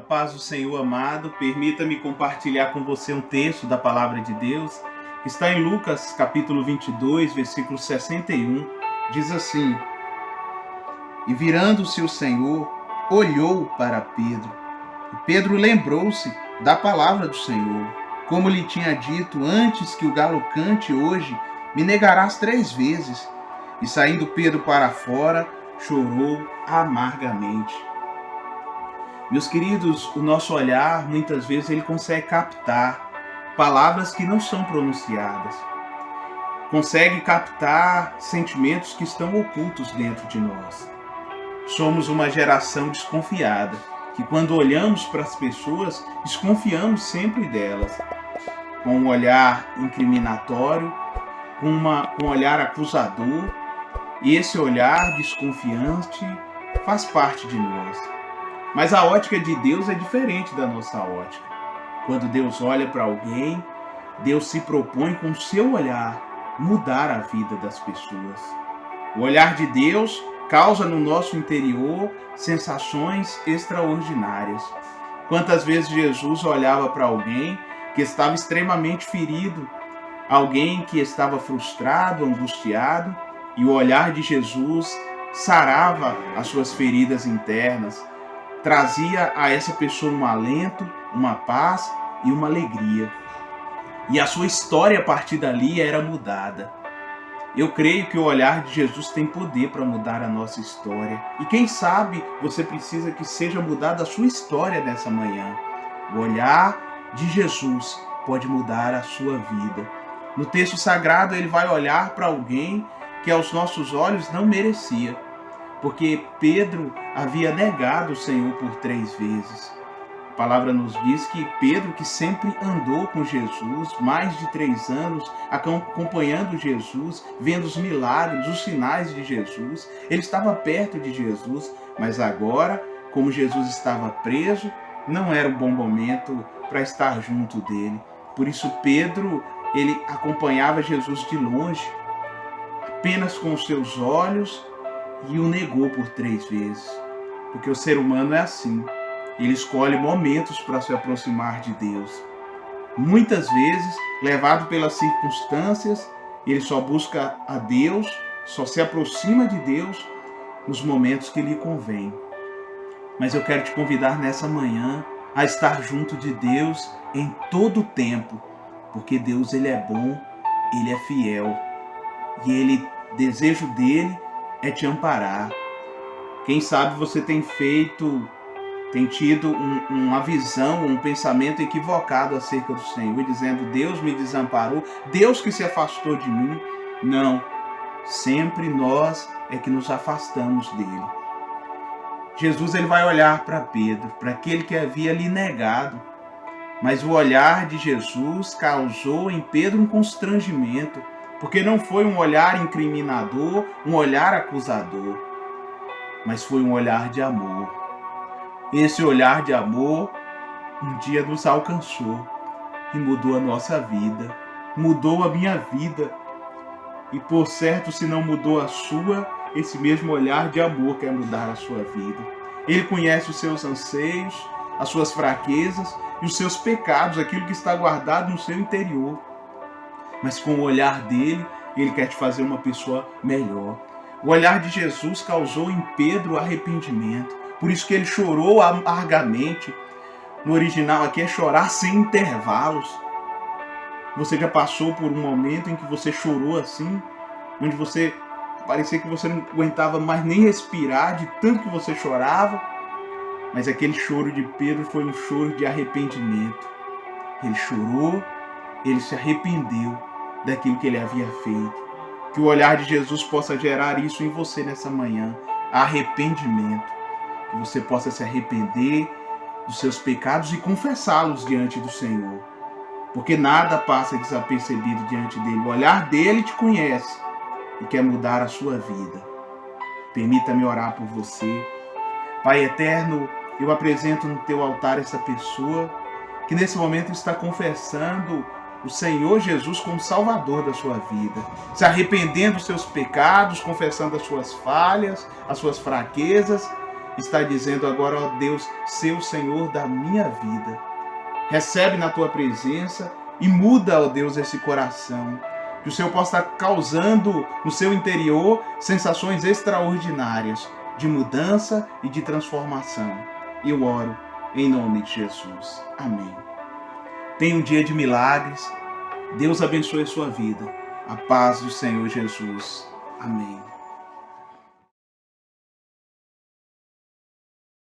Paz do Senhor amado, permita-me compartilhar com você um texto da palavra de Deus, que está em Lucas capítulo 22, versículo 61, diz assim: E virando-se o Senhor, olhou para Pedro, e Pedro lembrou-se da palavra do Senhor, como lhe tinha dito: antes que o galo cante hoje, me negarás 3 vezes. E saindo Pedro para fora, chorou amargamente. Meus queridos, o nosso olhar, muitas vezes, ele consegue captar palavras que não são pronunciadas. Consegue captar sentimentos que estão ocultos dentro de nós. Somos uma geração desconfiada, que quando olhamos para as pessoas, desconfiamos sempre delas. Com um olhar incriminatório, com um olhar acusador, e esse olhar desconfiante faz parte de nós. Mas a ótica de Deus é diferente da nossa ótica. Quando Deus olha para alguém, Deus se propõe com o seu olhar mudar a vida das pessoas. O olhar de Deus causa no nosso interior sensações extraordinárias. Quantas vezes Jesus olhava para alguém que estava extremamente ferido, alguém que estava frustrado, angustiado, e o olhar de Jesus sarava as suas feridas internas, trazia a essa pessoa um alento, uma paz e uma alegria. E a sua história a partir dali era mudada. Eu creio que o olhar de Jesus tem poder para mudar a nossa história. E quem sabe você precisa que seja mudada a sua história nessa manhã. O olhar de Jesus pode mudar a sua vida. No texto sagrado ele vai olhar para alguém que aos nossos olhos não merecia, porque Pedro havia negado o Senhor por 3 vezes. A palavra nos diz que Pedro, que sempre andou com Jesus, mais de 3 anos, acompanhando Jesus, vendo os milagres, os sinais de Jesus, ele estava perto de Jesus, mas agora, como Jesus estava preso, não era um bom momento para estar junto dele. Por isso Pedro, ele acompanhava Jesus de longe, apenas com os seus olhos, e o negou por 3 vezes. Porque o ser humano é assim. Ele escolhe momentos para se aproximar de Deus. Muitas vezes, levado pelas circunstâncias, ele só busca a Deus, só se aproxima de Deus nos momentos que lhe convém. Mas eu quero te convidar nessa manhã a estar junto de Deus em todo o tempo. Porque Deus, ele é bom, ele é fiel. E desejo dele é te amparar. Quem sabe você tem tido uma visão, um pensamento equivocado acerca do Senhor, dizendo: Deus me desamparou, Deus que se afastou de mim. Não, sempre nós é que nos afastamos dele. Jesus, ele vai olhar para Pedro, para aquele que havia lhe negado, mas o olhar de Jesus causou em Pedro um constrangimento, porque não foi um olhar incriminador, um olhar acusador, mas foi um olhar de amor. Esse olhar de amor um dia nos alcançou e mudou a nossa vida, mudou a minha vida. E por certo, se não mudou a sua, esse mesmo olhar de amor quer mudar a sua vida. Ele conhece os seus anseios, as suas fraquezas e os seus pecados, aquilo que está guardado no seu interior. Mas com o olhar dele, ele quer te fazer uma pessoa melhor. O olhar de Jesus causou em Pedro arrependimento. Por isso que ele chorou amargamente. No original aqui é chorar sem intervalos. Você já passou por um momento em que você chorou assim? Onde parecia que você não aguentava mais nem respirar de tanto que você chorava? Mas aquele choro de Pedro foi um choro de arrependimento. Ele chorou, ele se arrependeu daquilo que ele havia feito. Que o olhar de Jesus possa gerar isso em você nessa manhã. Arrependimento. Que você possa se arrepender dos seus pecados e confessá-los diante do Senhor. Porque nada passa desapercebido diante dele. O olhar dele te conhece e quer mudar a sua vida. Permita-me orar por você. Pai eterno, eu apresento no teu altar essa pessoa que nesse momento está confessando o Senhor Jesus como Salvador da sua vida, se arrependendo dos seus pecados, confessando as suas falhas, as suas fraquezas está dizendo agora, ó Deus, ser o Senhor da minha vida. Recebe na tua presença e muda, ó Deus, esse coração. Que o Senhor possa estar causando no seu interior sensações extraordinárias de mudança e de transformação. Eu oro em nome de Jesus. Amém. Tenha um dia de milagres. Deus abençoe a sua vida. A paz do Senhor Jesus. Amém.